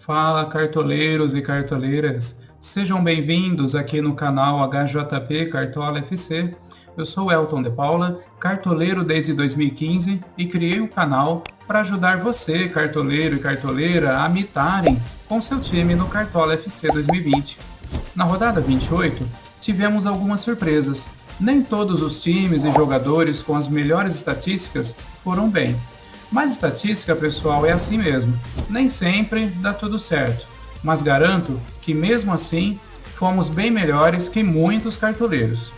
Fala, cartoleiros e cartoleiras, sejam bem-vindos aqui no canal HJP Cartola FC. Eu sou Elton de Paula, cartoleiro desde 2015 e criei o canal para ajudar você, cartoleiro e cartoleira, a mitarem com seu time no Cartola FC 2020. Na rodada 28, tivemos algumas surpresas. Nem todos os times e jogadores com as melhores estatísticas foram bem. Mas estatística, pessoal, é assim mesmo. Nem sempre dá tudo certo. Mas garanto que mesmo assim, fomos bem melhores que muitos cartoleiros.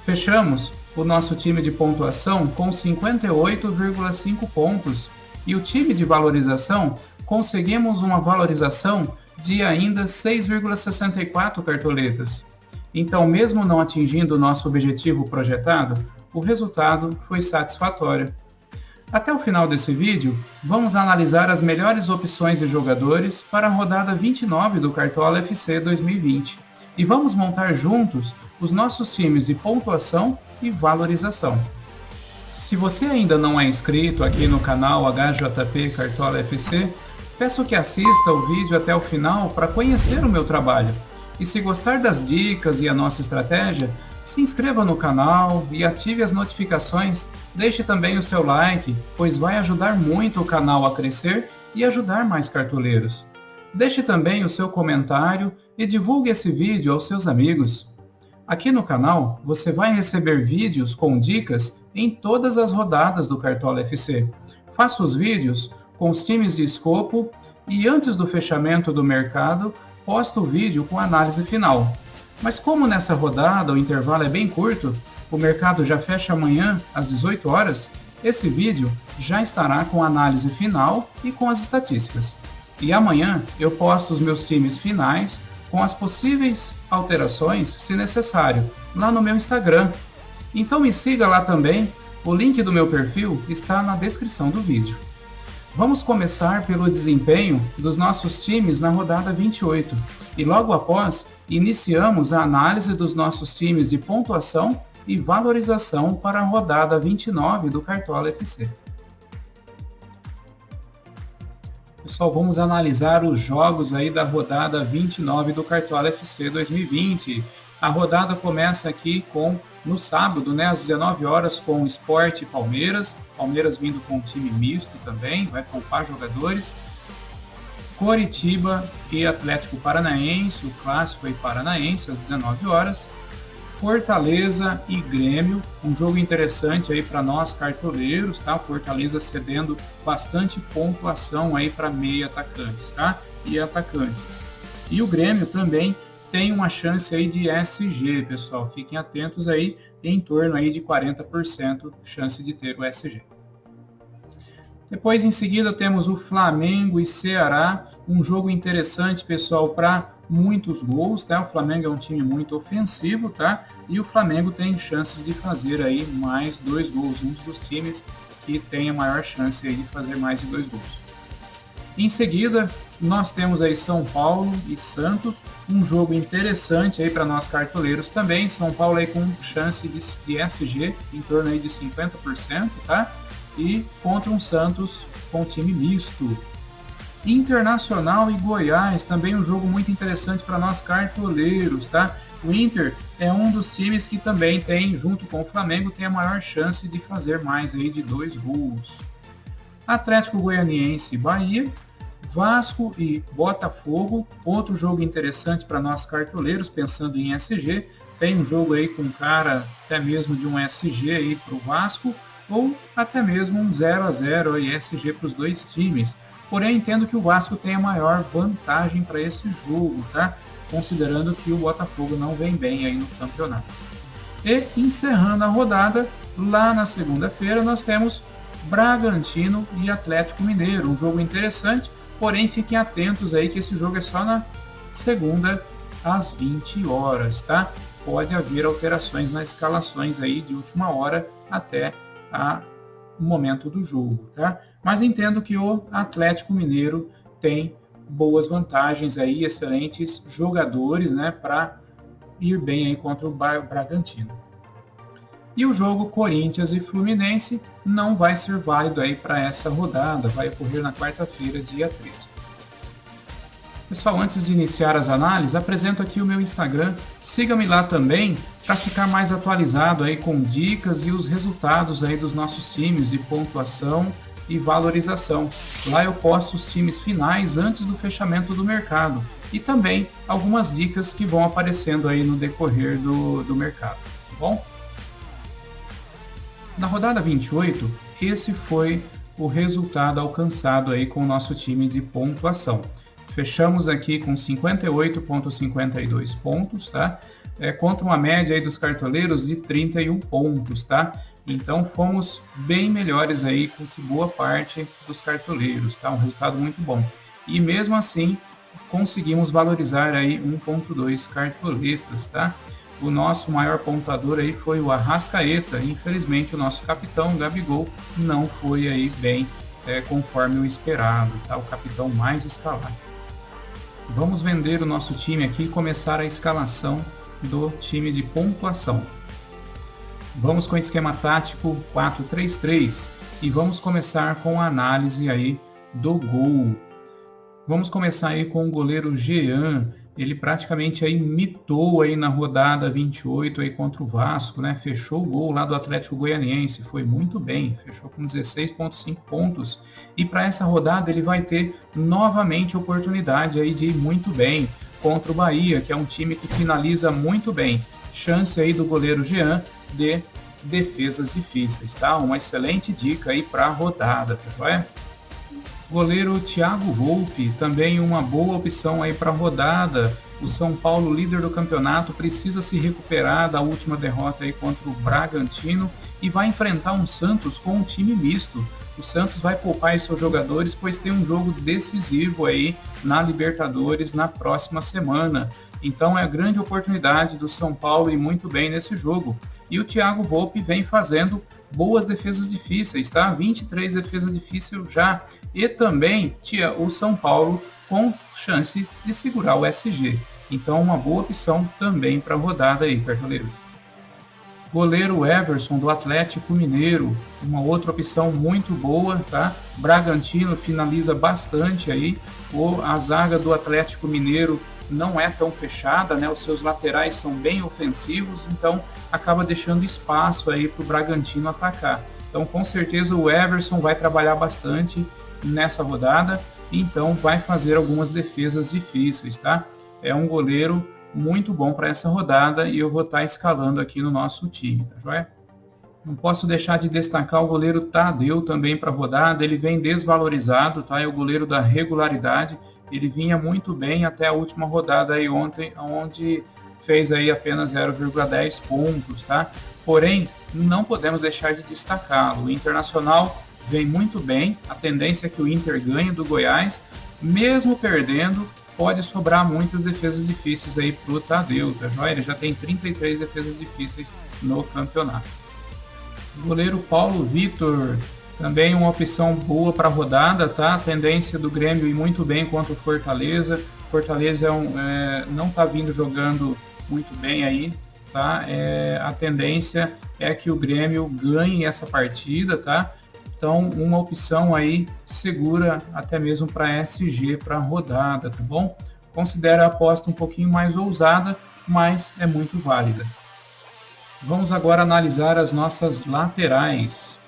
Fechamos o nosso time de pontuação com 58,5 pontos e o time de valorização conseguimos uma valorização de ainda 6,64 cartoletas. Então, mesmo não atingindo o nosso objetivo projetado, o resultado foi satisfatório. Até o final desse vídeo, vamos analisar as melhores opções de jogadores para a rodada 29 do Cartola FC 2020 e vamos montar juntos os nossos times de pontuação e valorização. Se você ainda não é inscrito aqui no canal HJP Cartola FC, peço que assista o vídeo até o final para conhecer o meu trabalho. E se gostar das dicas e a nossa estratégia, se inscreva no canal e ative as notificações. Deixe também o seu like, pois vai ajudar muito o canal a crescer e ajudar mais cartoleiros. Deixe também o seu comentário e divulgue esse vídeo aos seus amigos. Aqui no canal você vai receber vídeos com dicas em todas as rodadas do Cartola FC. Faço os vídeos com os times de escopo e antes do fechamento do mercado, posto o vídeo com análise final. Mas como nessa rodada o intervalo é bem curto, o mercado já fecha amanhã às 18 horas, esse vídeo já estará com a análise final e com as estatísticas. E amanhã eu posto os meus times finais com as possíveis alterações, se necessário, lá no meu Instagram. Então me siga lá também, o link do meu perfil está na descrição do vídeo. Vamos começar pelo desempenho dos nossos times na rodada 28 e logo após iniciamos a análise dos nossos times de pontuação e valorização para a rodada 29 do Cartola FC. Pessoal, vamos analisar os jogos aí da rodada 29 do Cartola FC 2020. A rodada começa aqui no sábado, né, às 19 horas, com o Sport e Palmeiras. Palmeiras vindo com um time misto também, vai poupar jogadores. Coritiba e Atlético Paranaense, o clássico aí paranaense, às 19 horas. Fortaleza e Grêmio, um jogo interessante aí para nós cartoleiros, tá? Fortaleza cedendo bastante pontuação aí para meia atacantes, tá? E atacantes. E o Grêmio também tem uma chance aí de SG, pessoal. Fiquem atentos aí, em torno aí de 40% chance de ter o SG. Depois, em seguida, temos o Flamengo e Ceará, um jogo interessante, pessoal, para muitos gols, tá? O Flamengo é um time muito ofensivo, tá? E o Flamengo tem chances de fazer aí mais 2 gols, um dos times que tem a maior chance aí de fazer mais de 2 gols. Em seguida, nós temos aí São Paulo e Santos, um jogo interessante aí para nós cartoleiros também. São Paulo aí com chance de SG em torno aí de 50%, tá? E contra um Santos com time misto. Internacional e Goiás, também um jogo muito interessante para nós cartoleiros, tá? O Inter é um dos times que também tem, junto com o Flamengo, tem a maior chance de fazer mais aí de 2 gols. Atlético Goianiense e Bahia, Vasco e Botafogo, outro jogo interessante para nós cartoleiros, pensando em SG. Tem um jogo aí com cara até mesmo de um SG aí para o Vasco, ou até mesmo um 0-0 e SG para os dois times. Porém, entendo que o Vasco tem a maior vantagem para esse jogo, tá? Considerando que o Botafogo não vem bem aí no campeonato. E encerrando a rodada, lá na segunda-feira nós temos Bragantino e Atlético Mineiro, um jogo interessante, porém fiquem atentos aí que esse jogo é só na segunda às 20 horas, tá? Pode haver alterações nas escalações aí de última hora até o momento do jogo, tá? Mas entendo que o Atlético Mineiro tem boas vantagens aí, excelentes jogadores, né, para ir bem aí contra o Bragantino. E o jogo Corinthians e Fluminense não vai ser válido aí para essa rodada, vai ocorrer na quarta-feira, dia 13. Pessoal, antes de iniciar as análises, apresento aqui o meu Instagram. Siga-me lá também para ficar mais atualizado aí com dicas e os resultados aí dos nossos times de pontuação e valorização. Lá eu posto os times finais antes do fechamento do mercado e também algumas dicas que vão aparecendo aí no decorrer do mercado, tá bom? Na rodada 28, esse foi o resultado alcançado aí com o nosso time de pontuação. Fechamos aqui com 58,52 pontos, tá? Contra uma média aí dos cartoleiros de 31 pontos, tá? Então fomos bem melhores aí com que boa parte dos cartoleiros, tá? Um resultado muito bom. E mesmo assim, conseguimos valorizar aí 1,2 cartoletas, tá? O nosso maior pontuador aí foi o Arrascaeta. Infelizmente o nosso capitão, Gabigol, não foi aí bem conforme o esperado, tá? O capitão mais escalado. Vamos vender o nosso time aqui e começar a escalação do time de pontuação. Vamos com o esquema tático 4-3-3 e vamos começar com a análise aí do gol. Vamos começar aí com o goleiro Jean. Ele praticamente aí mitou aí na rodada 28 aí contra o Vasco, né? Fechou o gol lá do Atlético Goianiense, foi muito bem, fechou com 16,5 pontos. E para essa rodada ele vai ter novamente oportunidade aí de ir muito bem contra o Bahia, que é um time que finaliza muito bem. Chance aí do goleiro Jean de defesas difíceis, tá? Uma excelente dica aí para a rodada, pessoal. Goleiro Thiago Volpi, também uma boa opção aí para a rodada. O São Paulo, líder do campeonato, precisa se recuperar da última derrota aí contra o Bragantino e vai enfrentar um Santos com um time misto. O Santos vai poupar seus jogadores, pois tem um jogo decisivo aí na Libertadores na próxima semana. Então é a grande oportunidade do São Paulo ir muito bem nesse jogo. E o Thiago Volpi vem fazendo boas defesas difíceis, tá? 23 defesas difíceis já. E também o São Paulo com chance de segurar o SG. Então uma boa opção também para a rodada aí, cartoleiros. Goleiro Everson do Atlético Mineiro, uma outra opção muito boa, tá? Bragantino finaliza bastante aí. A zaga do Atlético Mineiro não é tão fechada, né? Os seus laterais são bem ofensivos, então acaba deixando espaço aí para o Bragantino atacar. Então com certeza o Everson vai trabalhar bastante nessa rodada, então vai fazer algumas defesas difíceis, tá? É um goleiro muito bom para essa rodada e eu vou estar escalando aqui no nosso time, tá joia? Não posso deixar de destacar o goleiro Tadeu também para a rodada. Ele vem desvalorizado, tá? É o goleiro da regularidade. Ele vinha muito bem até a última rodada aí ontem, onde fez aí apenas 0,10 pontos, tá? Porém, não podemos deixar de destacá-lo. O Internacional vem muito bem. A tendência é que o Inter ganhe do Goiás, mesmo perdendo. Pode sobrar muitas defesas difíceis aí pro Tadeu, tá joia? Ele já tem 33 defesas difíceis no campeonato. O goleiro Paulo Vitor, também uma opção boa para a rodada, tá? A tendência do Grêmio ir muito bem contra o Fortaleza. Fortaleza não tá vindo jogando muito bem aí, tá? A tendência é que o Grêmio ganhe essa partida, tá? Então, uma opção aí segura até mesmo para SG para a rodada, tá bom? Considera a aposta um pouquinho mais ousada, mas é muito válida. Vamos agora analisar as nossas laterais.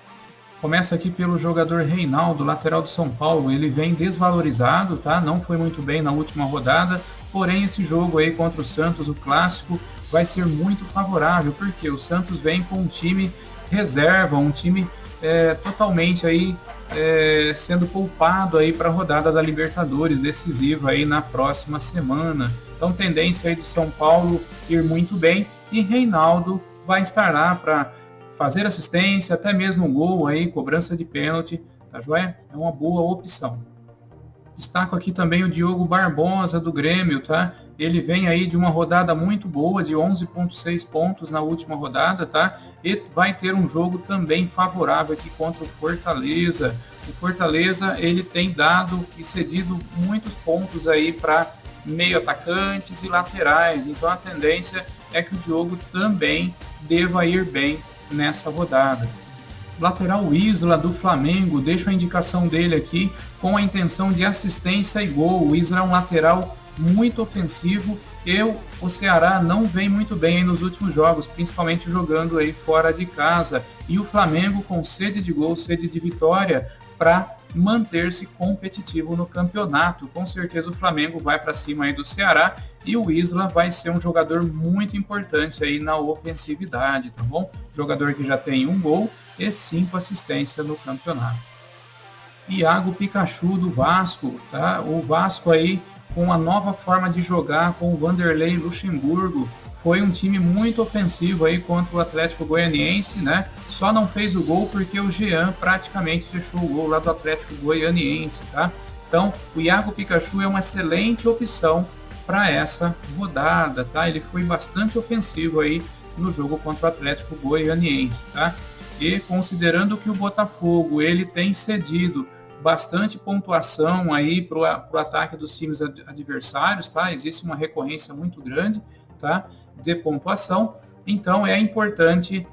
Começa aqui pelo jogador Reinaldo, lateral do São Paulo. Ele vem desvalorizado, tá? Não foi muito bem na última rodada, porém esse jogo aí contra o Santos, o clássico, vai ser muito favorável, porque o Santos vem com um time reserva, um time totalmente aí sendo poupado aí para a rodada da Libertadores decisiva aí na próxima semana. Então tendência aí do São Paulo ir muito bem e Reinaldo vai estar lá para fazer assistência, até mesmo gol aí, cobrança de pênalti, tá joia? É uma boa opção. Destaco aqui também o Diogo Barbosa do Grêmio, tá? Ele vem aí de uma rodada muito boa, de 11,6 pontos na última rodada, tá? E vai ter um jogo também favorável aqui contra o Fortaleza. O Fortaleza, ele tem dado e cedido muitos pontos aí para meio atacantes e laterais. Então a tendência é que o Diogo também deva ir bem nessa rodada. Lateral Isla do Flamengo, deixo a indicação dele aqui com a intenção de assistência e gol. O Isla é um lateral muito ofensivo e o Ceará não vem muito bem aí nos últimos jogos, principalmente jogando aí fora de casa. E o Flamengo com sede de gol, sede de vitória para manter-se competitivo no campeonato. Com certeza o Flamengo vai para cima aí do Ceará e o Isla vai ser um jogador muito importante aí na ofensividade, tá bom? Jogador que já tem um gol e 5 assistências no campeonato. Iago Pikachu do Vasco, tá? O Vasco aí com a nova forma de jogar com o Vanderlei Luxemburgo, foi um time muito ofensivo aí contra o Atlético Goianiense, né? Só não fez o gol porque o Jean praticamente deixou o gol lá do Atlético Goianiense, tá? Então, o Iago Pikachu é uma excelente opção para essa rodada, tá? Ele foi bastante ofensivo aí no jogo contra o Atlético Goianiense, tá? E considerando que o Botafogo, ele tem cedido bastante pontuação aí para o ataque dos times adversários, tá? Existe uma recorrência muito grande, tá? De pontuação, então é importante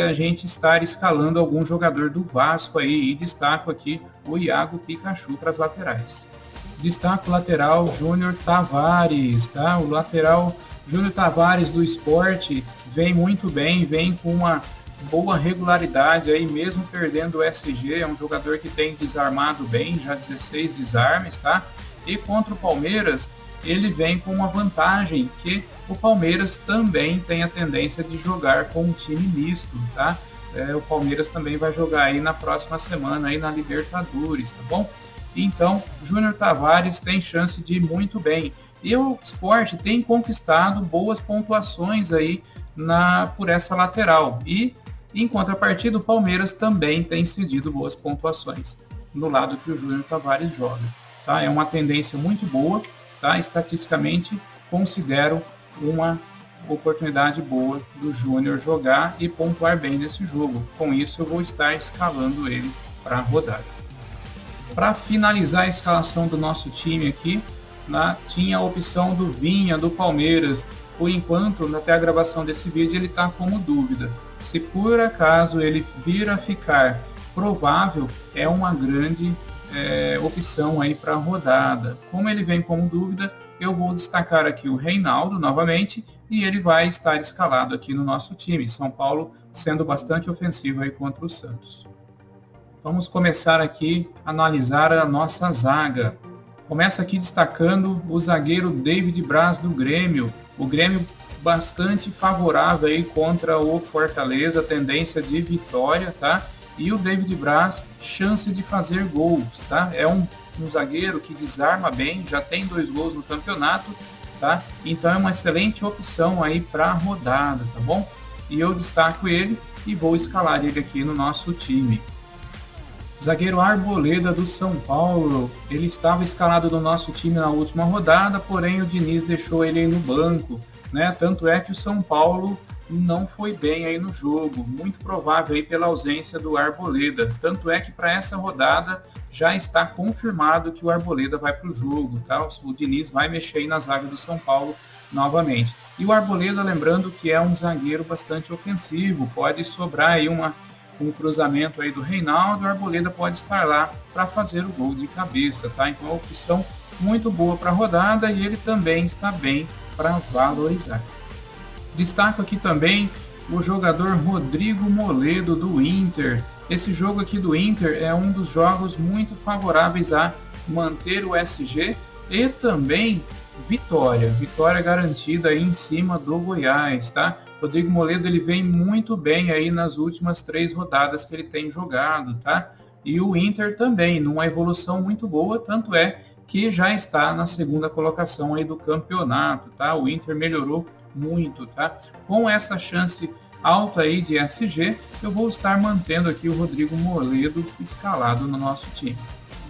a gente estar escalando algum jogador do Vasco aí, e destaco aqui o Iago Pikachu para as laterais. Destaco o lateral Júnior Tavares, tá? O lateral Júnior Tavares do Sport vem muito bem, vem com uma boa regularidade aí, mesmo perdendo o SG, é um jogador que tem desarmado bem, já 16 desarmes, tá? E contra o Palmeiras, ele vem com uma vantagem, que o Palmeiras também tem a tendência de jogar com um time misto, tá? O Palmeiras também vai jogar aí na próxima semana aí na Libertadores, tá bom? Então, Júnior Tavares tem chance de ir muito bem. E o Sport tem conquistado boas pontuações aí por essa lateral. E, em contrapartida, o Palmeiras também tem cedido boas pontuações no lado que o Júnior Tavares joga, tá? É uma tendência muito boa, tá? Estatisticamente, considero uma oportunidade boa do Júnior jogar e pontuar bem nesse jogo. Com isso, eu vou estar escalando ele para a rodada. Para finalizar a escalação do nosso time aqui, tinha a opção do Vinha, do Palmeiras. Por enquanto, até a gravação desse vídeo, ele está como dúvida. Se por acaso ele vir a ficar provável, é uma grande opção aí para a rodada. Como ele vem como dúvida, eu vou destacar aqui o Reinaldo novamente, e ele vai estar escalado aqui no nosso time. São Paulo sendo bastante ofensivo aí contra o Santos. Vamos começar aqui a analisar a nossa zaga. Começa aqui destacando o zagueiro David Braz do Grêmio. O Grêmio bastante favorável aí contra o Fortaleza, tendência de vitória, tá? E o David Braz, chance de fazer gols, tá? É um zagueiro que desarma bem, já tem 2 gols no campeonato, tá? Então é uma excelente opção aí para a rodada, tá bom? E eu destaco ele e vou escalar ele aqui no nosso time. Zagueiro Arboleda do São Paulo, ele estava escalado no nosso time na última rodada, porém o Diniz deixou ele aí no banco, né? Tanto é que o São Paulo não foi bem aí no jogo, muito provável aí pela ausência do Arboleda. Tanto é que para essa rodada já está confirmado que o Arboleda vai para o jogo, tá? O Diniz vai mexer aí na zaga do São Paulo novamente. E o Arboleda, lembrando que é um zagueiro bastante ofensivo, pode sobrar aí um cruzamento aí do Reinaldo, o Arboleda pode estar lá para fazer o gol de cabeça, tá? Então é uma opção muito boa para a rodada e ele também está bem para valorizar. Destaco aqui também o jogador Rodrigo Moledo do Inter. Esse jogo aqui do Inter é um dos jogos muito favoráveis a manter o SG e também vitória garantida aí em cima do Goiás, tá? Rodrigo Moledo, ele vem muito bem aí nas últimas 3 rodadas que ele tem jogado, tá? E o Inter também, numa evolução muito boa, tanto é que já está na 2ª colocação aí do campeonato, tá? O Inter melhorou muito, tá? Com essa chance alta aí de SG, eu vou estar mantendo aqui o Rodrigo Moledo escalado no nosso time.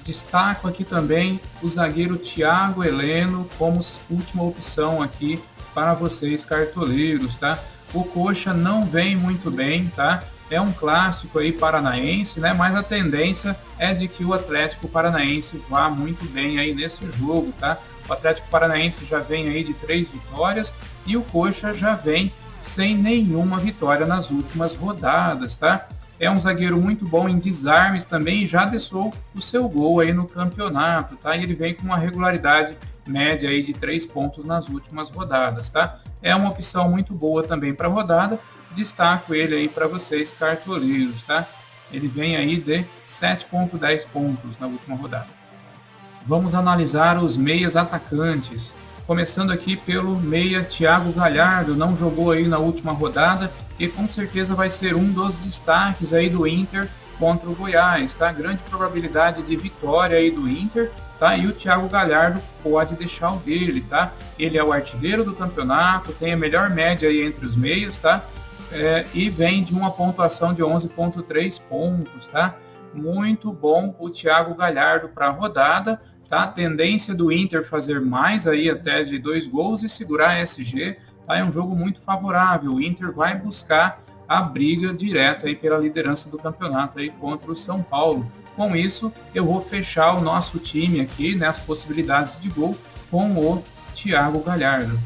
Destaco aqui também o zagueiro Thiago Heleno como última opção aqui para vocês cartoleiros, tá? O Coxa não vem muito bem, tá? É um clássico aí paranaense, né? Mas a tendência é de que o Atlético Paranaense vá muito bem aí nesse jogo, tá? O Atlético Paranaense já vem aí de 3 vitórias e o Coxa já vem sem nenhuma vitória nas últimas rodadas, tá? é um zagueiro muito bom em desarmes também e já deixou o seu gol aí no campeonato, tá? E ele vem com uma regularidade média aí de 3 pontos nas últimas rodadas, tá? É uma opção muito boa também para a rodada, destaco ele aí para vocês cartoleiros, tá? Ele vem aí de 7,10 pontos na última rodada. Vamos analisar os meias atacantes. Começando aqui pelo meia Thiago Galhardo, não jogou aí na última rodada e com certeza vai ser um dos destaques aí do Inter contra o Goiás, tá? Grande probabilidade de vitória aí do Inter, tá? E o Thiago Galhardo pode deixar o dele, tá? Ele é o artilheiro do campeonato, tem a melhor média aí entre os meios, tá? E vem de uma pontuação de 11,3 pontos, tá? Muito bom o Thiago Galhardo para a rodada, tá? A tendência do Inter fazer mais aí até de 2 gols e segurar a SG, tá? É um jogo muito favorável. O Inter vai buscar a briga direta aí pela liderança do campeonato aí contra o São Paulo. Com isso, eu vou fechar o nosso time aqui, né, as possibilidades de gol com o Thiago Galhardo.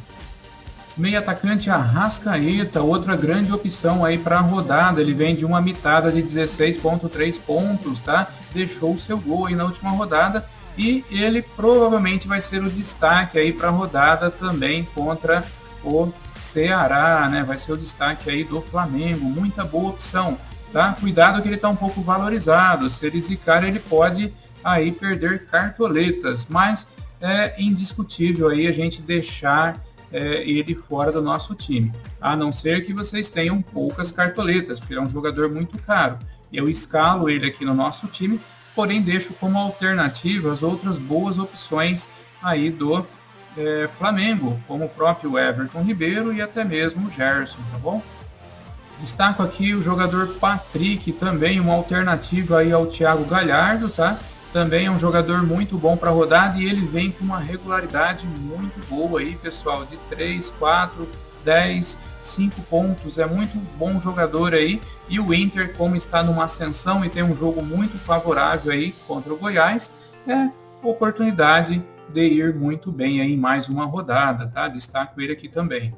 Meio atacante Arrascaeta, outra grande opção aí para a rodada. Ele vem de uma mitada de 16,3 pontos, tá? Deixou o seu gol aí na última rodada e ele provavelmente vai ser o destaque aí para a rodada também contra o Ceará, né? Vai ser o destaque aí do Flamengo. Muita boa opção, tá? Cuidado que ele está um pouco valorizado. Se ele zicar, ele pode aí perder cartoletas, mas é indiscutível aí a gente deixar ele fora do nosso time, a não ser que vocês tenham poucas cartoletas, porque é um jogador muito caro. Eu escalo ele aqui no nosso time, porém deixo como alternativa as outras boas opções aí do Flamengo, como o próprio Everton Ribeiro e até mesmo o Gerson, tá bom? Destaco aqui o jogador Patrick, também uma alternativa aí ao Thiago Galhardo, tá? Também é um jogador muito bom para rodada e ele vem com uma regularidade muito boa aí, pessoal, de 3, 4, 10, 5 pontos. É muito bom jogador aí. E o Inter, como está numa ascensão e tem um jogo muito favorável aí contra o Goiás, é oportunidade de ir muito bem aí em mais uma rodada, tá? Destaco ele aqui também.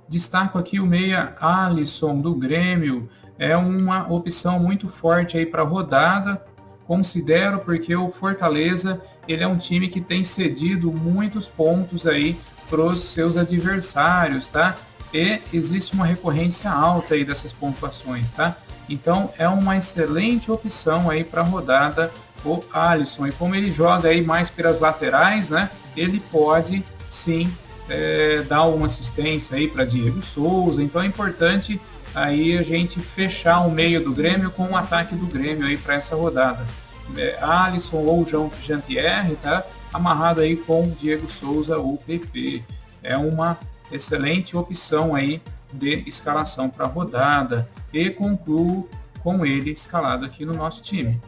Destaco aqui o meia Alisson do Grêmio. É uma opção muito forte aí para rodada. Considero porque o Fortaleza ele é um time que tem cedido muitos pontos aí para os seus adversários, tá? E existe uma recorrência alta aí dessas pontuações, tá? Então é uma excelente opção aí para a rodada o Alisson. E como ele joga aí mais pelas laterais, né? Ele pode sim dar uma assistência aí para Diego Souza. Então é importante aí a gente fechar o meio do Grêmio com o ataque do Grêmio aí para essa rodada. Alisson ou Jean-Pierre, tá? Amarrado aí com Diego Souza ou PP. É uma excelente opção aí de escalação para a rodada e concluo com ele escalado aqui no nosso time.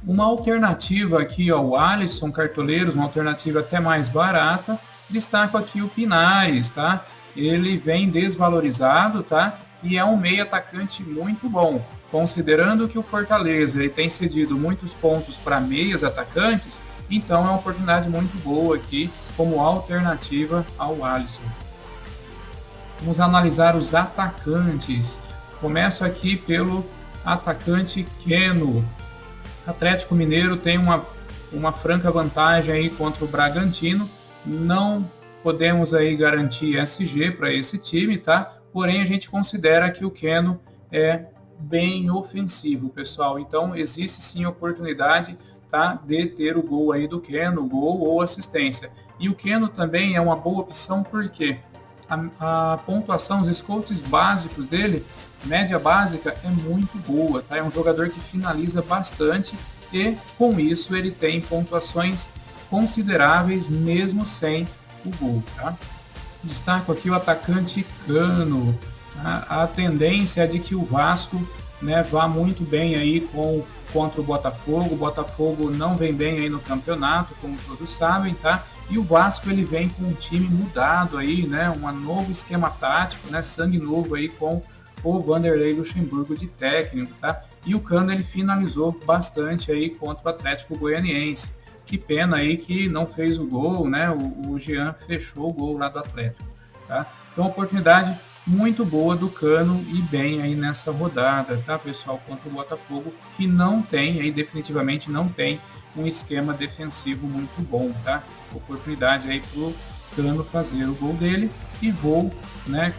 Uma alternativa aqui ao Alisson Cartoleiros, uma alternativa até mais barata, destaco aqui o Pinares, tá? Ele vem desvalorizado, tá? E é um meio atacante muito bom. Considerando que o Fortaleza ele tem cedido muitos pontos para meias atacantes, então é uma oportunidade muito boa aqui como alternativa ao Alisson. Vamos analisar os atacantes. Começo aqui pelo atacante Keno. Atlético Mineiro tem uma franca vantagem aí contra o Bragantino. Não podemos aí garantir SG para esse time, tá? Porém, a gente considera que o Keno é bem ofensivo, pessoal. Então, existe sim oportunidade, tá, de ter o gol aí do Keno, gol ou assistência. E o Keno também é uma boa opção porque a pontuação, os scouts básicos dele, média básica, é muito boa, tá? É um jogador que finaliza bastante e, com isso, ele tem pontuações consideráveis mesmo sem o gol, tá? Destaco aqui o atacante Cano. A tendência é de que o Vasco, né, vá muito bem aí contra o Botafogo. O Botafogo não vem bem aí no campeonato, como todos sabem, tá? E o Vasco ele vem com um time mudado aí, né? Um novo esquema tático, né? Sangue novo aí com o Vanderlei Luxemburgo de técnico, tá? E o Cano ele finalizou bastante aí contra o Atlético Goianiense. Que pena aí que não fez o gol, né? O Jean fechou o gol lá do Atlético, tá? Então, oportunidade muito boa do Cano e bem aí nessa rodada, tá, pessoal, contra o Botafogo, que não tem, aí definitivamente não tem um esquema defensivo muito bom, tá? Oportunidade aí pro Cano fazer o gol dele e vou, né,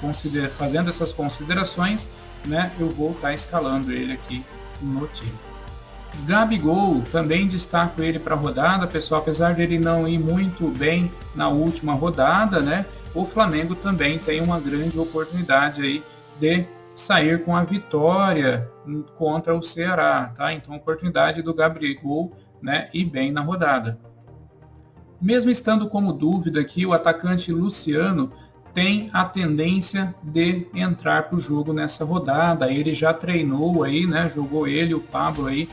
fazendo essas considerações, né, eu vou estar escalando ele aqui no time. Gabigol, também destaco ele para a rodada, pessoal, apesar dele não ir muito bem na última rodada, né, o Flamengo também tem uma grande oportunidade aí de sair com a vitória contra o Ceará, tá? Então, oportunidade do Gabigol, né, ir bem na rodada. Mesmo estando como dúvida aqui, o atacante Luciano tem a tendência de entrar para o jogo nessa rodada. Ele já treinou aí, né? Jogou ele, o Pablo aí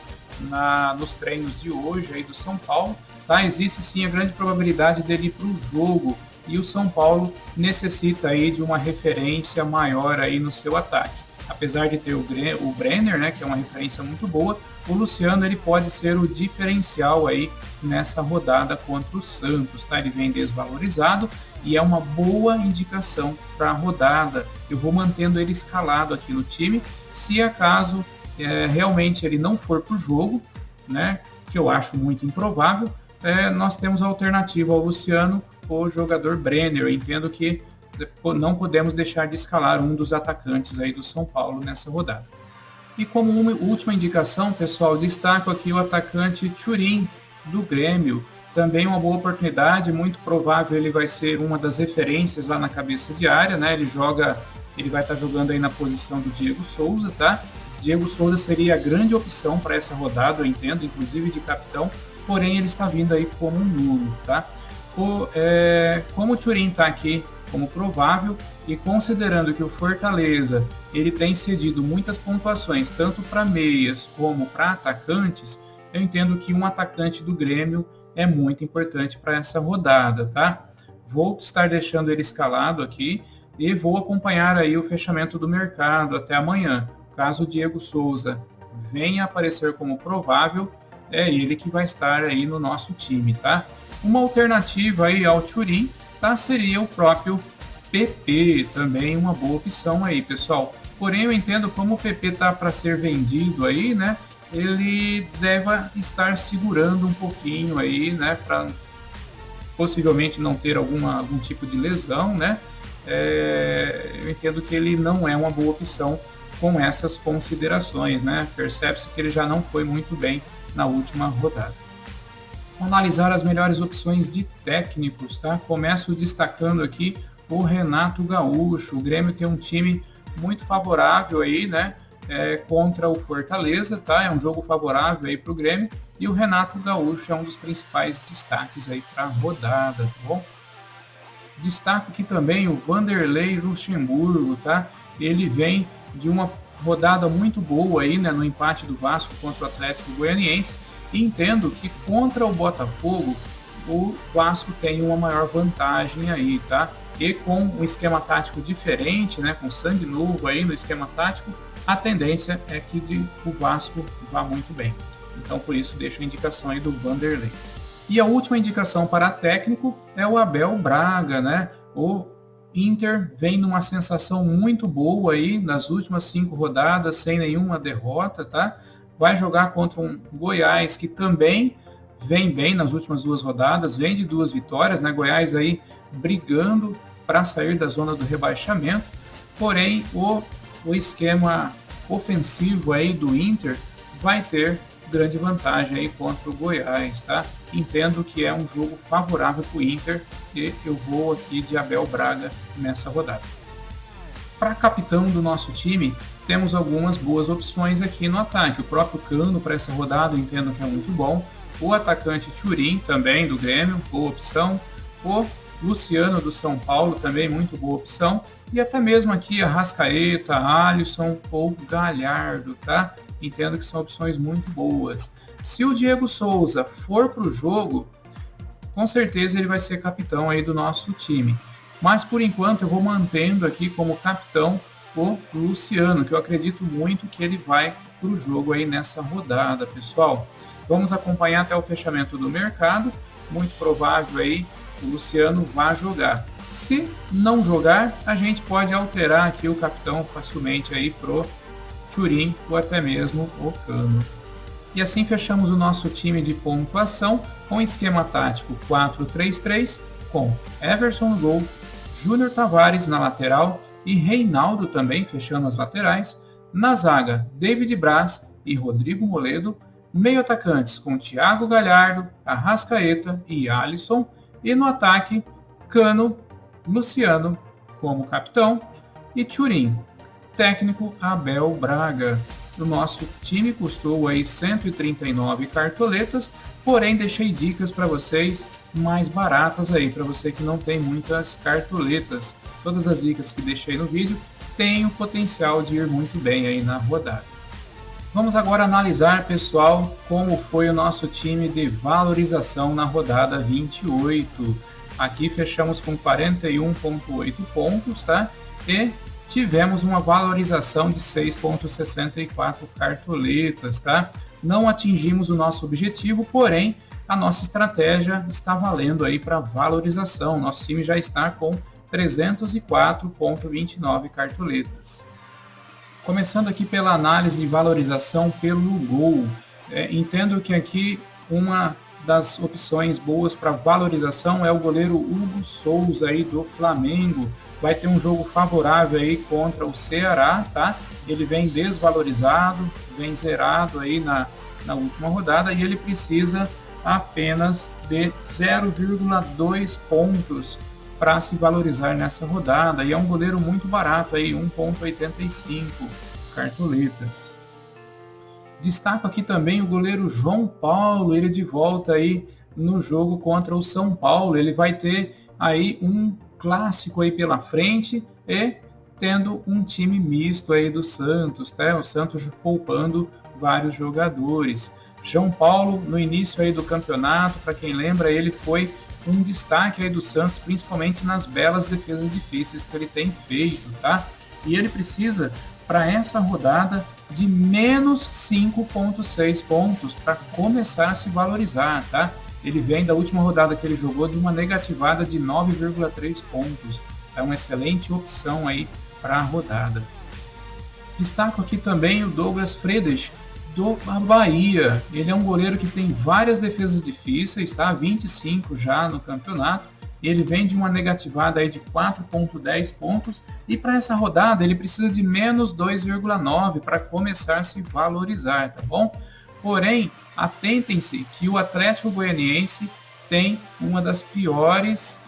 nos treinos de hoje aí do São Paulo. Tá? Existe sim a grande probabilidade dele ir para o jogo e o São Paulo necessita aí de uma referência maior aí no seu ataque. Apesar de ter o Brenner, né, que é uma referência muito boa, o Luciano ele pode ser o diferencial aí nessa rodada contra o Santos, tá? Ele vem desvalorizado e é uma boa indicação para a rodada. Eu vou mantendo ele escalado aqui no time. Se acaso realmente ele não for para o jogo, né, que eu acho muito improvável, nós temos a alternativa ao Luciano, o jogador Brenner. Eu entendo que não podemos deixar de escalar um dos atacantes aí do São Paulo nessa rodada. E como última indicação, pessoal, destaco aqui o atacante Thuram do Grêmio. Também uma boa oportunidade, muito provável ele vai ser uma das referências lá na cabeça de área, né? Ele vai estar jogando aí na posição do Diego Souza, tá? Diego Souza seria a grande opção para essa rodada, eu entendo, inclusive de capitão, porém ele está vindo aí como um nulo, tá? Como o Thuram está aqui como provável e considerando que o Fortaleza ele tem cedido muitas pontuações tanto para meias como para atacantes, eu entendo que um atacante do Grêmio é muito importante para essa rodada, tá? Vou estar deixando ele escalado aqui e vou acompanhar aí o fechamento do mercado até amanhã. Caso o Diego Souza venha aparecer como provável, é ele que vai estar aí no nosso time, tá? Uma alternativa aí ao Thuram, tá, seria o próprio PP, também uma boa opção aí, pessoal. Porém, eu entendo como o PP tá para ser vendido aí, né? Ele deve estar segurando um pouquinho aí, né? Para possivelmente não ter algum tipo de lesão, né? Eu entendo que ele não é uma boa opção com essas considerações, né? Percebe-se que ele já não foi muito bem na última rodada. Analisar as melhores opções de técnicos, tá? Começo destacando aqui o Renato Gaúcho. O Grêmio tem um time muito favorável aí, né? Contra o Fortaleza, tá? É um jogo favorável aí para o Grêmio e o Renato Gaúcho é um dos principais destaques aí para a rodada, tá bom? Destaco aqui também o Vanderlei Luxemburgo, tá? Ele vem de uma rodada muito boa aí, né? No empate do Vasco contra o Atlético Goianiense. E entendo que contra o Botafogo o Vasco tem uma maior vantagem aí, tá? E com um esquema tático diferente, né? Com sangue novo aí no esquema tático, a tendência é que o Vasco vá muito bem. Então por isso deixo a indicação aí do Vanderlei. E a última indicação para técnico é o Abel Braga, né? O Inter vem numa sensação muito boa aí nas últimas 5 rodadas, sem nenhuma derrota, tá? Vai jogar contra um Goiás que também vem bem nas últimas 2 rodadas, vem de 2 vitórias, né? Goiás aí brigando para sair da zona do rebaixamento, porém o esquema ofensivo aí do Inter vai ter grande vantagem aí contra o Goiás, tá? Entendo que é um jogo favorável para o Inter e eu vou aqui de Abel Braga nessa rodada. Para capitão do nosso time, temos algumas boas opções aqui no ataque. O próprio Cano para essa rodada eu entendo que é muito bom. O atacante Thuram também do Grêmio, boa opção. O Luciano do São Paulo também muito boa opção. E até mesmo aqui Arrascaeta, Alisson ou Galhardo, tá? Entendo que são opções muito boas. Se o Diego Souza for para o jogo, com certeza ele vai ser capitão aí do nosso time. Mas por enquanto eu vou mantendo aqui como capitão o Luciano, que eu acredito muito que ele vai para o jogo aí nessa rodada, pessoal. Vamos acompanhar até o fechamento do mercado. Muito provável aí o Luciano vai jogar. Se não jogar, a gente pode alterar aqui o capitão facilmente aí pro Thurin ou até mesmo o Cano. E assim fechamos o nosso time de pontuação com esquema tático 4-3-3, com Everson no gol, Júnior Tavares na lateral e Reinaldo também fechando as laterais. Na zaga, David Braz e Rodrigo Moledo. Meio atacantes com Thiago Galhardo, Arrascaeta e Alisson. E no ataque, Cano, Luciano como capitão e Thurin. Técnico Abel Braga. O nosso time custou aí 139 cartoletas, porém deixei dicas para vocês mais baratas aí, para você que não tem muitas cartoletas. Todas as dicas que deixei no vídeo têm o potencial de ir muito bem aí na rodada. Vamos agora analisar, pessoal, como foi o nosso time de valorização na rodada 28. Aqui fechamos com 41,8 pontos, tá? E tivemos uma valorização de 6,64 cartoletas, tá? Não atingimos o nosso objetivo, porém, a nossa estratégia está valendo aí para valorização. Nosso time já está com 304,29 cartoletas. Começando aqui pela análise de valorização pelo gol. Entendo que aqui uma das opções boas para valorização é o goleiro Hugo Souza aí do Flamengo. Vai ter um jogo favorável aí contra o Ceará, tá? Ele vem desvalorizado, vem zerado aí na última rodada e ele precisa apenas de 0,2 pontos para se valorizar nessa rodada. E é um goleiro muito barato aí, 1,85 cartoletas. Destaco aqui também o goleiro João Paulo, ele de volta aí no jogo contra o São Paulo. Ele vai ter aí um clássico aí pela frente e tendo um time misto aí do Santos, tá? O Santos poupando vários jogadores. João Paulo, no início aí do campeonato, para quem lembra, ele foi um destaque aí do Santos, principalmente nas belas defesas difíceis que ele tem feito, tá? E ele precisa, para essa rodada, de menos 5,6 pontos para começar a se valorizar, tá? Ele vem da última rodada que ele jogou de uma negativada de 9,3 pontos. É uma excelente opção aí para a rodada. Destaco aqui também o Douglas Fredes, do Bahia. Ele é um goleiro que tem várias defesas difíceis, tá? 25 já no campeonato. Ele vem de uma negativada aí de 4,10 pontos e para essa rodada ele precisa de menos 2,9 para começar a se valorizar, tá bom? Porém, atentem-se que o Atlético Goianiense tem uma das piores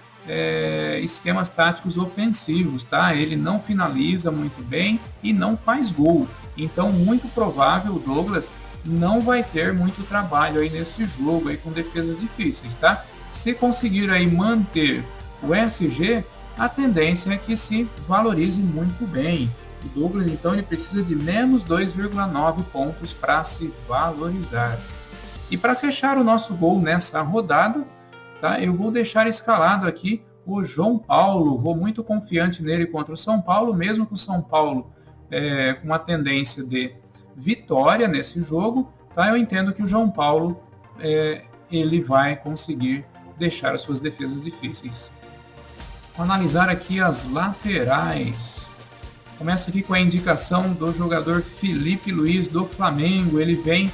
esquemas táticos ofensivos, tá? Ele não finaliza muito bem e não faz gol. Então, muito provável o Douglas não vai ter muito trabalho aí nesse jogo aí com defesas difíceis, tá? Se conseguir aí manter o SG, a tendência é que se valorize muito bem. O Douglas, então, ele precisa de menos 2,9 pontos para se valorizar. E para fechar o nosso gol nessa rodada, tá? Eu vou deixar escalado aqui o João Paulo. Vou muito confiante nele contra o São Paulo, mesmo com o São Paulo com uma tendência de vitória nesse jogo, tá? Eu entendo que o João Paulo ele vai conseguir deixar as suas defesas difíceis. Vou analisar aqui as laterais. Começa aqui com a indicação do jogador Felipe Luiz do Flamengo. Ele vem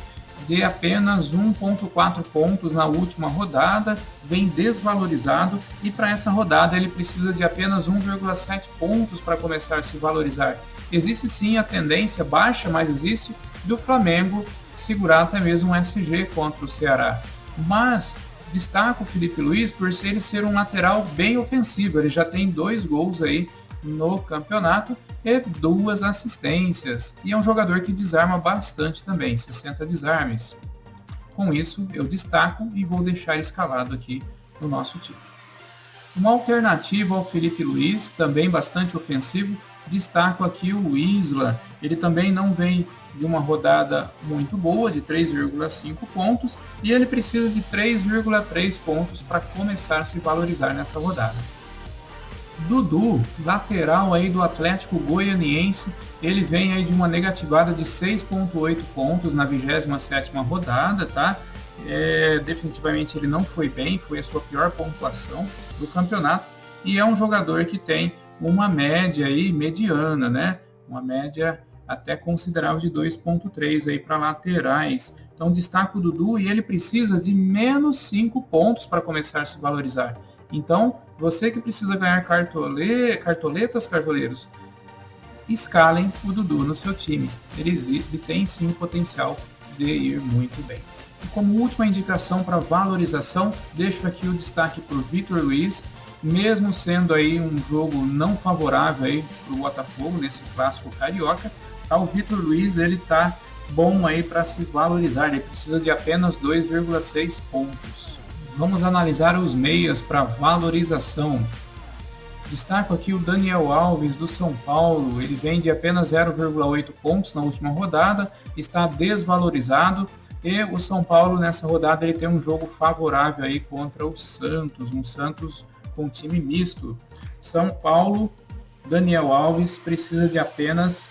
de apenas 1,4 pontos na última rodada, vem desvalorizado e para essa rodada ele precisa de apenas 1,7 pontos para começar a se valorizar. Existe sim a tendência baixa, mas existe, do Flamengo segurar até mesmo um SG contra o Ceará. Mas destaco o Felipe Luiz por ele ser um lateral bem ofensivo. Ele já tem 2 gols aí no campeonato e 2 assistências. E é um jogador que desarma bastante também, 60 desarmes. Com isso, eu destaco e vou deixar escalado aqui no nosso time. Uma alternativa ao Felipe Luiz, também bastante ofensivo, destaco aqui o Isla. Ele também não vem de uma rodada muito boa, de 3,5 pontos, e ele precisa de 3,3 pontos para começar a se valorizar nessa rodada. Dudu, lateral aí do Atlético Goianiense, ele vem aí de uma negativada de 6,8 pontos na 27ª rodada, tá? Definitivamente ele não foi bem, foi a sua pior pontuação do campeonato. e é um jogador que tem uma média aí mediana, né? Uma média até considerável de 2,3 aí para laterais. Então destaco o Dudu e ele precisa de menos 5 pontos para começar a se valorizar. Então, você que precisa ganhar cartoletas, cartoleiros, escalem o Dudu no seu time. Ele tem sim o potencial de ir muito bem. E como última indicação para valorização, deixo aqui o destaque para o Vitor Luiz, mesmo sendo aí um jogo não favorável para o Botafogo nesse clássico carioca, tá? O Vitor Luiz ele tá bom aí para se valorizar, ele precisa de apenas 2,6 pontos. Vamos analisar os meias para valorização. Destaco aqui o Daniel Alves do São Paulo, ele vem de apenas 0,8 pontos na última rodada, está desvalorizado e o São Paulo nessa rodada ele tem um jogo favorável aí contra o Santos, um Santos com time misto. São Paulo, Daniel Alves precisa de apenas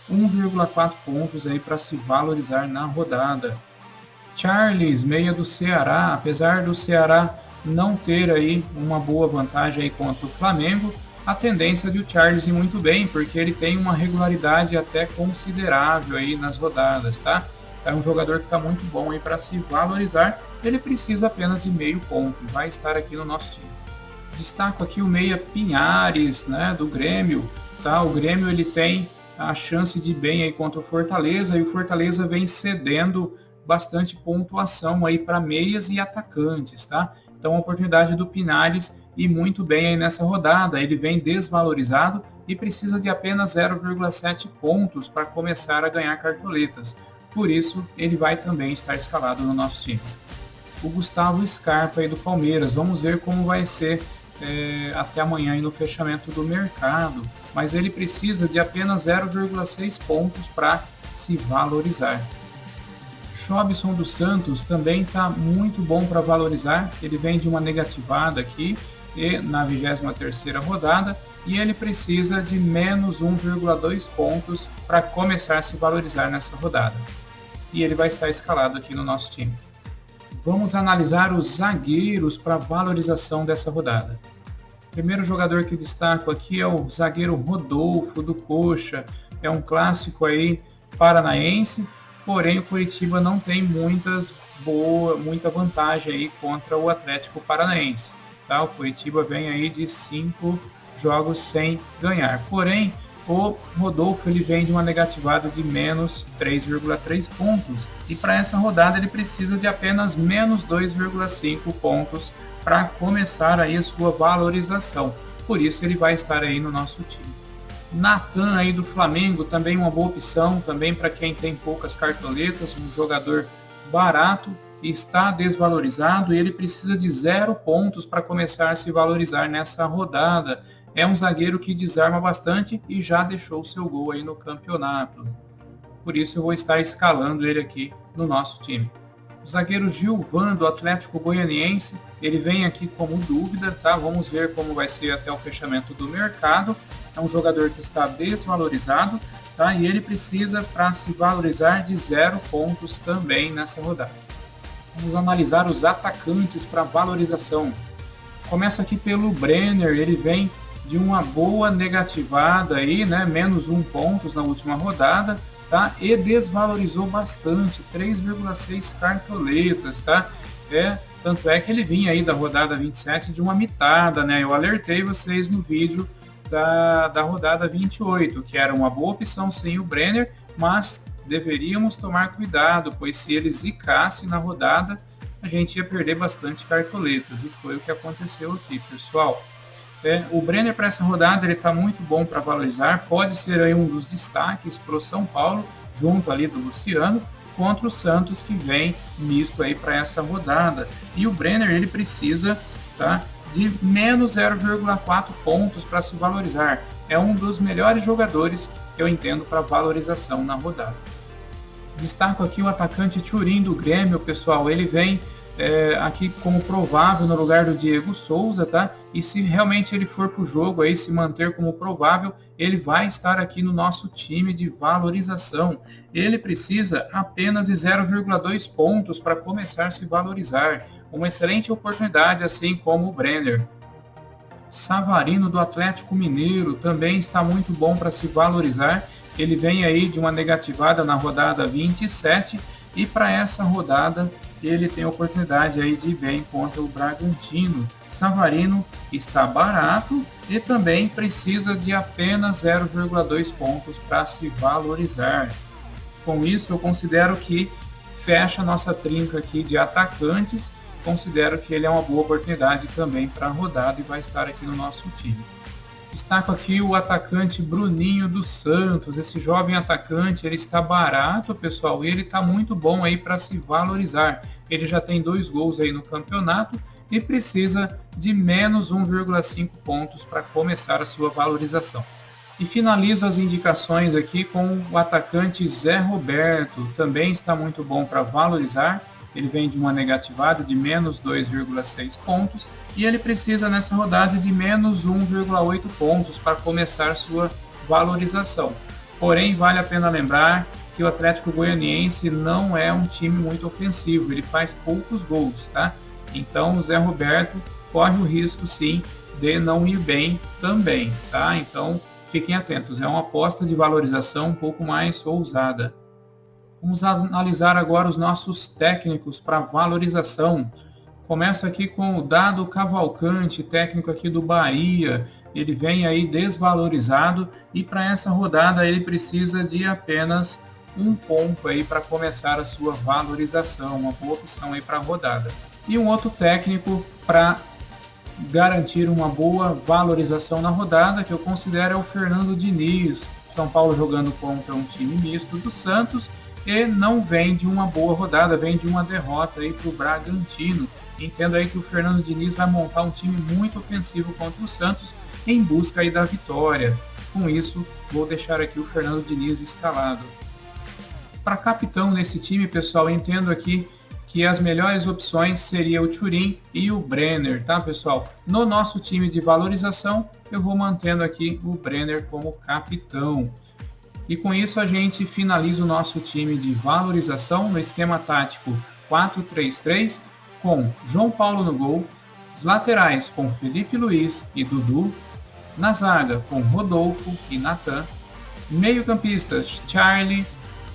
1,4 pontos aí para se valorizar na rodada. Charles, meia do Ceará, apesar do Ceará não ter aí uma boa vantagem aí contra o Flamengo, a tendência de o Charles ir muito bem, porque ele tem uma regularidade até considerável aí nas rodadas, tá? É um jogador que está muito bom aí para se valorizar, ele precisa apenas de meio ponto, vai estar aqui no nosso time. Destaco aqui o meia Pinhares, né, do Grêmio, tá? O Grêmio ele tem a chance de ir bem aí contra o Fortaleza, e o Fortaleza vem cedendo bastante pontuação aí para meias e atacantes, tá? Então a oportunidade do Pinares ir muito bem aí nessa rodada, ele vem desvalorizado e precisa de apenas 0,7 pontos para começar a ganhar cartoletas. Por isso ele vai também estar escalado no nosso time. O Gustavo Scarpa aí do Palmeiras, vamos ver como vai ser até amanhã aí no fechamento do mercado, mas ele precisa de apenas 0,6 pontos para se valorizar. Jobson dos Santos também está muito bom para valorizar, ele vem de uma negativada aqui e na 23ª rodada e ele precisa de menos 1,2 pontos para começar a se valorizar nessa rodada. E ele vai estar escalado aqui no nosso time. Vamos analisar os zagueiros para valorização dessa rodada. O primeiro jogador que destaco aqui é o zagueiro Rodolfo do Coxa, é um clássico aí paranaense, porém o Curitiba não tem muita vantagem aí contra o Atlético Paranaense. Tá? O Curitiba vem aí de 5 jogos sem ganhar. Porém, o Rodolfo ele vem de uma negativada de menos 3,3 pontos. E para essa rodada ele precisa de apenas menos 2,5 pontos para começar aí a sua valorização. Por isso ele vai estar aí no nosso time. Nathan aí do Flamengo, também uma boa opção, também para quem tem poucas cartoletas, um jogador barato, está desvalorizado e ele precisa de 0 pontos para começar a se valorizar nessa rodada. É um zagueiro que desarma bastante e já deixou o seu gol aí no campeonato. Por isso eu vou estar escalando ele aqui no nosso time. O zagueiro Gilvan do Atlético Goianiense, ele vem aqui como dúvida, tá? Vamos ver como vai ser até o fechamento do mercado. É um jogador que está desvalorizado, tá? E ele precisa, para se valorizar, de 0 pontos também nessa rodada. Vamos analisar os atacantes para valorização. Começa aqui pelo Brenner, ele vem de uma boa negativada aí, né? Menos 1 pontos na última rodada, tá? E desvalorizou bastante, 3,6 cartoletas, tá? Tanto é que ele vinha aí da rodada 27 de uma mitada, né? Eu alertei vocês no vídeo da rodada 28, que era uma boa opção sim o Brenner, mas deveríamos tomar cuidado, pois se ele zicasse na rodada, a gente ia perder bastante cartoletas, e foi o que aconteceu aqui, pessoal. O Brenner para essa rodada ele está muito bom para valorizar, pode ser aí um dos destaques para o São Paulo, junto ali do Luciano, contra o Santos que vem misto aí para essa rodada. E o Brenner ele precisa, tá, de menos 0,4 pontos para se valorizar. É um dos melhores jogadores que eu entendo para valorização na rodada. Destaco aqui o atacante Thurim do Grêmio, pessoal, ele vem aqui como provável no lugar do Diego Souza, tá? E se realmente ele for para o jogo aí, se manter como provável, ele vai estar aqui no nosso time de valorização. Ele precisa apenas de 0,2 pontos para começar a se valorizar. Uma excelente oportunidade, assim como o Brenner. Savarino do Atlético Mineiro também está muito bom para se valorizar. Ele vem aí de uma negativada na rodada 27 e para essa rodada ele tem a oportunidade aí de ir bem contra o Bragantino. Savarino está barato e também precisa de apenas 0,2 pontos para se valorizar. Com isso, eu considero que fecha a nossa trinca aqui de atacantes. Considero que ele é uma boa oportunidade também para a rodada e vai estar aqui no nosso time. Destaco aqui o atacante Bruninho dos Santos. Esse jovem atacante, ele está barato, pessoal, e ele está muito bom aí para se valorizar. Ele já tem 2 gols aí no campeonato e precisa de menos 1,5 pontos para começar a sua valorização. E finalizo as indicações aqui com o atacante Zé Roberto. Também está muito bom para valorizar. Ele vem de uma negativada de menos 2,6 pontos e ele precisa nessa rodada de menos 1,8 pontos para começar sua valorização. Porém, vale a pena lembrar que o Atlético Goianiense não é um time muito ofensivo, ele faz poucos gols, tá? Então o Zé Roberto corre o risco sim de não ir bem também, tá? Então fiquem atentos, é uma aposta de valorização um pouco mais ousada. Vamos analisar agora os nossos técnicos para valorização. Começo aqui com o Dado Cavalcante, técnico aqui do Bahia. Ele vem aí desvalorizado e para essa rodada ele precisa de apenas 1 ponto aí para começar a sua valorização, uma boa opção aí para a rodada. E um outro técnico para garantir uma boa valorização na rodada, que eu considero é o Fernando Diniz. São Paulo jogando contra um time misto do Santos e não vem de uma boa rodada, vem de uma derrota aí para o Bragantino. Entendo aí que o Fernando Diniz vai montar um time muito ofensivo contra o Santos em busca aí da vitória. Com isso, vou deixar aqui o Fernando Diniz escalado. Para capitão nesse time, pessoal, entendo aqui que as melhores opções seriam o Thuram e o Brenner, tá, pessoal? No nosso time de valorização, eu vou mantendo aqui o Brenner como capitão. E com isso a gente finaliza o nosso time de valorização no esquema tático 4-3-3, com João Paulo no gol, os laterais com Felipe Luiz e Dudu, na zaga com Rodolfo e Natan, meio-campistas Charlie,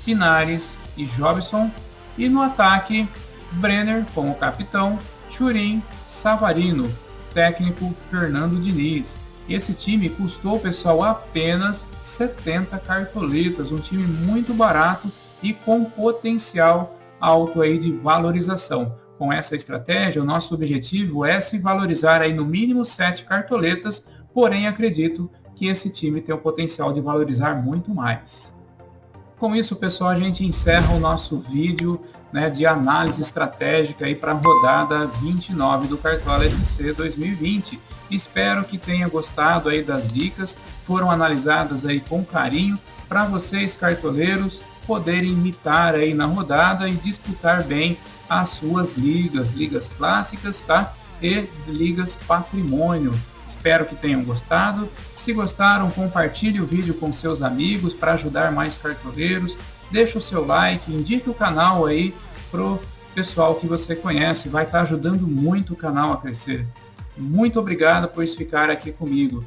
Pinares e Jobson, e no ataque Brenner como capitão, Thuram, Savarino, técnico Fernando Diniz. Esse time custou, pessoal, apenas 70 cartoletas, um time muito barato e com potencial alto aí de valorização. Com essa estratégia, o nosso objetivo é se valorizar aí no mínimo 7 cartoletas, porém acredito que esse time tem o potencial de valorizar muito mais. Com isso, pessoal, a gente encerra o nosso vídeo, né, de análise estratégica aí para a rodada 29 do Cartola FC 2020. Espero que tenha gostado aí das dicas, foram analisadas aí com carinho para vocês, cartoleiros, poderem imitar aí na rodada e disputar bem as suas ligas clássicas, tá? E ligas patrimônio. Espero que tenham gostado. Se gostaram, compartilhe o vídeo com seus amigos para ajudar mais cartoleiros. Deixe o seu like, indique o canal aí pro pessoal que você conhece. Vai estar ajudando muito o canal a crescer. Muito obrigado por ficar aqui comigo.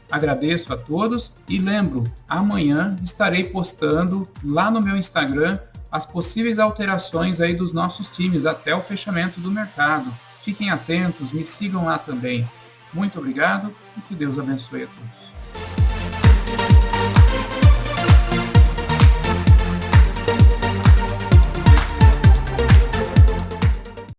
Agradeço a todos e lembro, amanhã estarei postando lá no meu Instagram as possíveis alterações aí dos nossos times até o fechamento do mercado. Fiquem atentos, me sigam lá também. Muito obrigado e que Deus abençoe a todos.